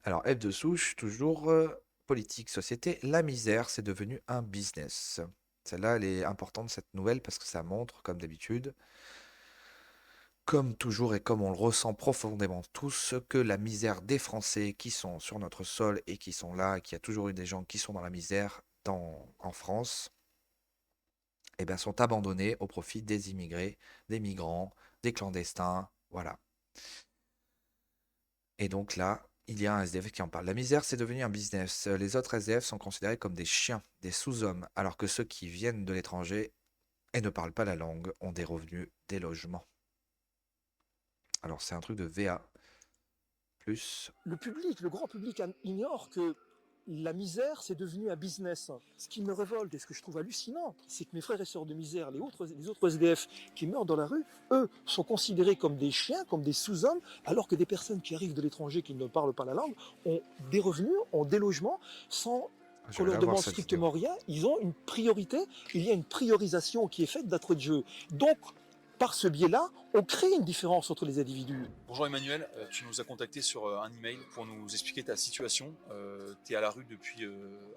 Alors, F de souche, toujours politique, société. La misère, c'est devenu un business. Celle-là, elle est importante, cette nouvelle, parce que ça montre, comme d'habitude, comme toujours et comme on le ressent profondément tous, que la misère des Français qui sont sur notre sol et qui sont là, qu'il y a toujours eu des gens qui sont dans la misère en France, eh bien, sont abandonnés au profit des immigrés, des migrants, des clandestins, voilà. Et donc là, il y a un SDF qui en parle. La misère, c'est devenu un business. Les autres SDF sont considérés comme des chiens, des sous-hommes, alors que ceux qui viennent de l'étranger et ne parlent pas la langue ont des revenus, des logements. Alors c'est un truc de VA. Plus. Le public, le grand public ignore que la misère, c'est devenu un business. Ce qui me révolte et ce que je trouve hallucinant, c'est que mes frères et sœurs de misère, les autres SDF qui meurent dans la rue, eux, sont considérés comme des chiens, comme des sous-hommes, alors que des personnes qui arrivent de l'étranger, qui ne parlent pas la langue, ont des revenus, ont des logements, sans Je qu'on vais leur la voir demande cette vidéo. strictement rien. Ils ont une priorité, il y a une priorisation qui est faite d'entrée de jeu. Donc, par ce biais-là, on crée une différence entre les individus. Bonjour Emmanuel, tu nous as contacté sur un email pour nous expliquer ta situation. Tu es à la rue depuis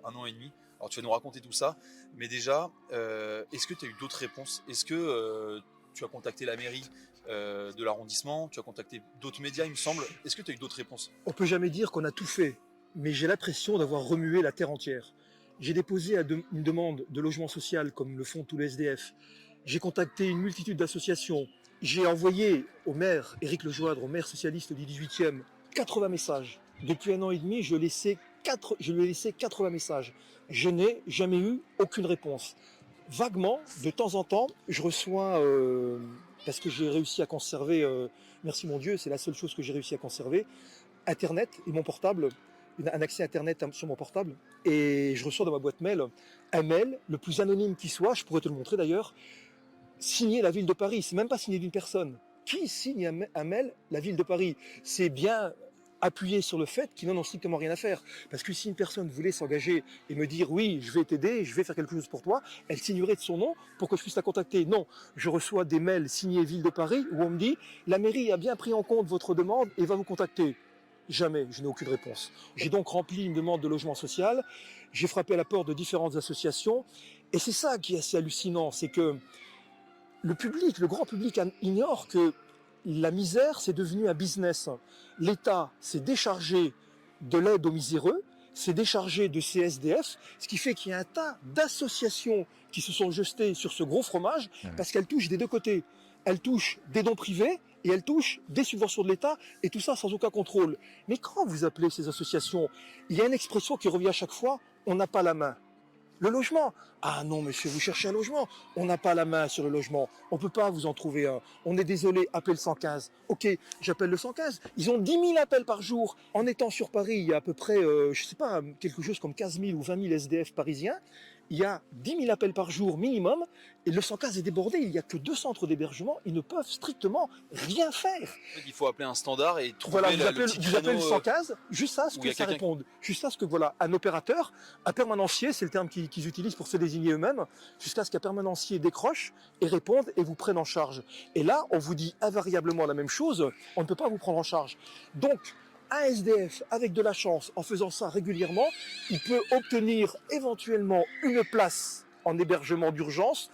1 an et demi. Alors tu vas nous raconter tout ça, mais déjà, est-ce que tu as eu d'autres réponses? Est-ce que tu as contacté la mairie de l'arrondissement? Tu as contacté d'autres médias, il me semble. Est-ce que tu as eu d'autres réponses? On peut jamais dire qu'on a tout fait, mais j'ai l'impression d'avoir remué la terre entière. J'ai déposé une demande de logement social comme le font tous les SDF. J'ai contacté une multitude d'associations. J'ai envoyé au maire, Éric Lejoindre, au maire socialiste du 18e, 80 messages. Depuis 1 an et demi, je lui ai laissé 80 messages. Je n'ai jamais eu aucune réponse. Vaguement, de temps en temps, je reçois, parce que j'ai réussi à conserver, merci mon Dieu, c'est la seule chose que j'ai réussi à conserver, Internet et mon portable, un accès Internet sur mon portable, et je reçois dans ma boîte mail un mail, le plus anonyme qui soit, je pourrais te le montrer d'ailleurs, signé la ville de Paris, c'est même pas signé d'une personne. Qui signe un mail la ville de Paris? C'est bien appuyé sur le fait qu'ils n'en ont strictement rien à faire. Parce que si une personne voulait s'engager et me dire oui, je vais t'aider, je vais faire quelque chose pour toi, elle signerait de son nom pour que je puisse la contacter. Non, je reçois des mails signés ville de Paris où on me dit la mairie a bien pris en compte votre demande et va vous contacter. Jamais, je n'ai aucune réponse. J'ai donc rempli une demande de logement social, j'ai frappé à la porte de différentes associations, et c'est ça qui est assez hallucinant, c'est que le public, le grand public ignore que la misère, c'est devenu un business. L'État s'est déchargé de l'aide aux miséreux, s'est déchargé de ces SDF, ce qui fait qu'il y a un tas d'associations qui se sont jetées sur ce gros fromage parce qu'elles touchent des deux côtés. Elles touchent des dons privés et elles touchent des subventions de l'État, et tout ça sans aucun contrôle. Mais quand vous appelez ces associations, il y a une expression qui revient à chaque fois, on n'a pas la main. Le logement. Ah non, monsieur, vous cherchez un logement. On n'a pas la main sur le logement. On ne peut pas vous en trouver un. On est désolé, appelle le 115. Ok, j'appelle le 115. Ils ont 10 000 appels par jour. En étant sur Paris, il y a à peu près, je sais pas, quelque chose comme 15 000 ou 20 000 SDF parisiens. Il y a 10 000 appels par jour minimum. Et le 115 est débordé. Il n'y a que 2 centres d'hébergement. Ils ne peuvent strictement rien faire. En fait, il faut appeler un standard et trouver Voilà, vous le appelez, petit vous appelez le créneau 115, juste à ce où il y que a ça quelqu'un. réponde. Juste à ce que, voilà, un opérateur, un permanencier, c'est le terme qu'ils utilisent pour se désigner eux-mêmes, jusqu'à ce qu'un permanencier décroche et réponde et vous prenne en charge. Et là, on vous dit invariablement la même chose, on ne peut pas vous prendre en charge. Donc, un SDF, avec de la chance, en faisant ça régulièrement, il peut obtenir éventuellement une place en hébergement d'urgence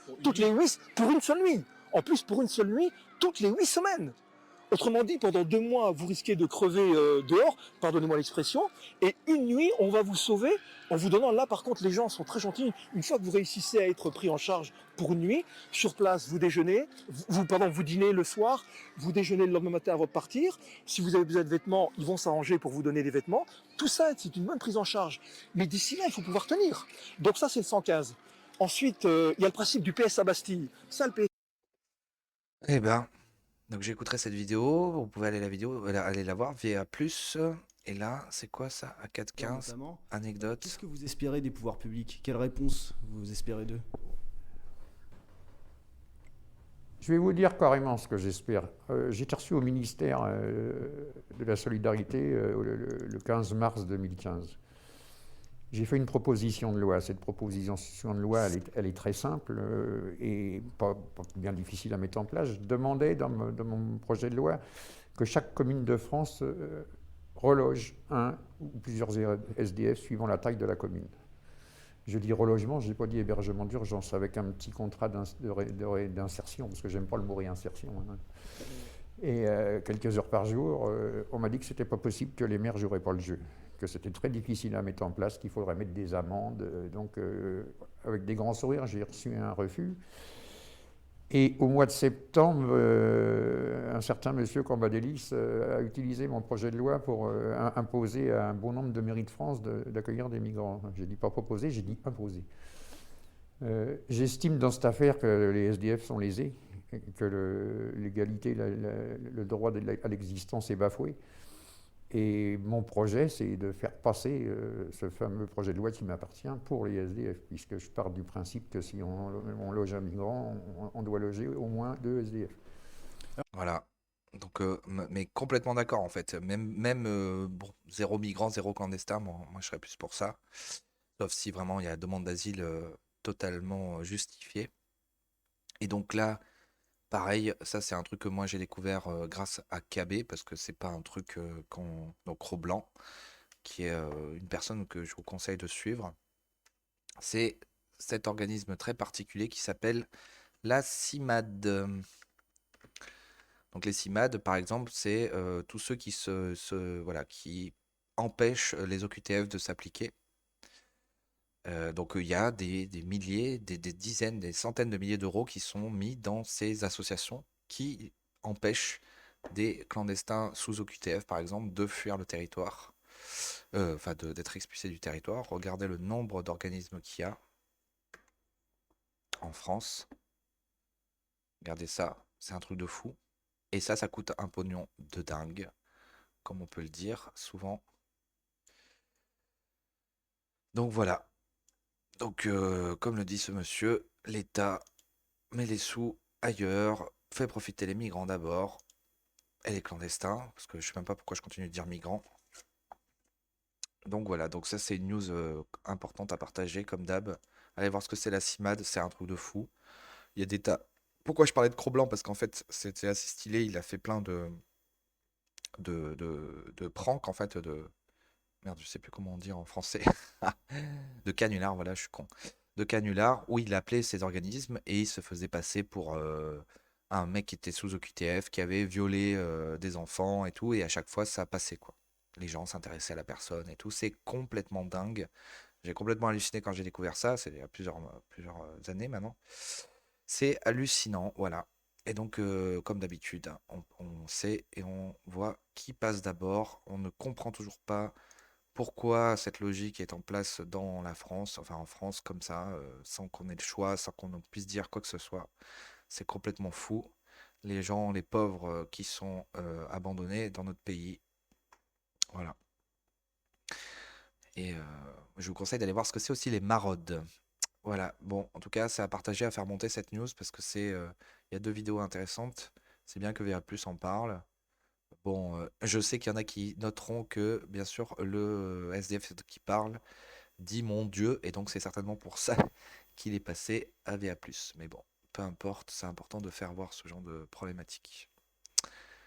pour une seule nuit. En plus, pour une seule nuit, toutes les 8 semaines. Autrement dit, pendant 2 mois, vous risquez de crever dehors, pardonnez-moi l'expression, et une nuit, on va vous sauver en vous donnant, là par contre, les gens sont très gentils, une fois que vous réussissez à être pris en charge pour une nuit, sur place, vous déjeunez, vous dînez le soir, vous déjeunez le lendemain matin avant de partir, si vous avez besoin de vêtements, ils vont s'arranger pour vous donner des vêtements, tout ça, c'est une bonne prise en charge. Mais d'ici là, il faut pouvoir tenir. Donc ça, c'est le 115. Ensuite, il y a le principe du PS à Bastille. Ça, le PS. Eh ben, donc j'écouterai cette vidéo. Vous pouvez aller la voir via plus. Et là, c'est quoi ça? À 4,15. Notamment, qu'est-ce Anecdote. que vous espérez des pouvoirs publics? Quelle réponse vous espérez d'eux? Je vais vous dire carrément ce que j'espère. J'ai été reçu au ministère de la Solidarité le 15 mars 2015. J'ai fait une proposition de loi. Cette proposition de loi, elle est très simple et pas bien difficile à mettre en place. Je demandais dans mon projet de loi que chaque commune de France reloge un ou plusieurs SDF suivant la taille de la commune. Je dis relogement, je n'ai pas dit hébergement d'urgence, avec un petit contrat d'insertion, parce que j'aime pas le mot réinsertion. Hein. Et quelques heures par jour, on m'a dit que c'était pas possible, que les maires joueraient pas le jeu, que c'était très difficile à mettre en place, qu'il faudrait mettre des amendes. Donc, avec des grands sourires, j'ai reçu un refus. Et au mois de septembre, un certain monsieur Cambadélis a utilisé mon projet de loi pour imposer à un bon nombre de mairies de France d'accueillir des migrants. J'ai dit pas proposer, j'ai dit imposer. J'estime dans cette affaire que les SDF sont lésés, que l'égalité, le droit à l'existence est bafoué. Et mon projet, c'est de faire passer ce fameux projet de loi qui m'appartient pour les SDF, puisque je pars du principe que si on loge un migrant, on doit loger au moins 2 SDF. Voilà. Donc, mais complètement d'accord en fait. Bon, zéro migrant, zéro clandestin, moi je serais plus pour ça. Sauf si vraiment il y a demande d'asile totalement justifiée. Et donc là, pareil, ça c'est un truc que moi j'ai découvert grâce à KB, parce que c'est pas un truc donc Roblanc, qui est une personne que je vous conseille de suivre. C'est cet organisme très particulier qui s'appelle la CIMAD. Donc les CIMAD, par exemple, c'est tous ceux qui voilà, qui empêchent les OQTF de s'appliquer. Donc il y a des milliers, des dizaines, des centaines de milliers d'euros qui sont mis dans ces associations qui empêchent des clandestins sous OQTF, par exemple, de fuir le territoire, enfin d'être expulsés du territoire. Regardez le nombre d'organismes qu'il y a en France. Regardez ça, c'est un truc de fou. Et ça coûte un pognon de dingue, comme on peut le dire souvent. Donc voilà. Donc, comme le dit ce monsieur, l'État met les sous ailleurs, fait profiter les migrants d'abord, et les clandestins, parce que je sais même pas pourquoi je continue de dire migrants. Donc voilà, donc ça c'est une news importante à partager, comme d'hab. Allez voir ce que c'est la CIMAD, c'est un truc de fou. Il y a des tas... Pourquoi je parlais de Cro-Blanc? Parce qu'en fait, c'était assez stylé, il a fait plein de pranks, en fait, Merde, je sais plus comment on dit en français. De canulars, voilà, je suis con. De canulars, où il appelait ces organismes et il se faisait passer pour un mec qui était sous OQTF, qui avait violé des enfants et tout, et à chaque fois ça passait quoi. Les gens s'intéressaient à la personne et tout, c'est complètement dingue. J'ai complètement halluciné quand j'ai découvert ça, c'est il y a plusieurs années maintenant. C'est hallucinant, voilà. Et donc, comme d'habitude, hein, on sait et on voit qui passe d'abord. On ne comprend toujours pas pourquoi cette logique est en place dans la France, enfin en France comme ça, sans qu'on ait le choix, sans qu'on puisse dire quoi que ce soit. C'est complètement fou. Les gens, les pauvres qui sont abandonnés dans notre pays. Voilà. Et je vous conseille d'aller voir ce que c'est aussi les maraudes. Voilà. Bon, en tout cas, c'est à partager, à faire monter cette news parce que il y a 2 vidéos intéressantes. C'est bien que VA+ en parle. Bon, je sais qu'il y en a qui noteront que, bien sûr, le SDF qui parle dit mon Dieu, et donc c'est certainement pour ça qu'il est passé à VA+. Mais bon, peu importe, c'est important de faire voir ce genre de problématique.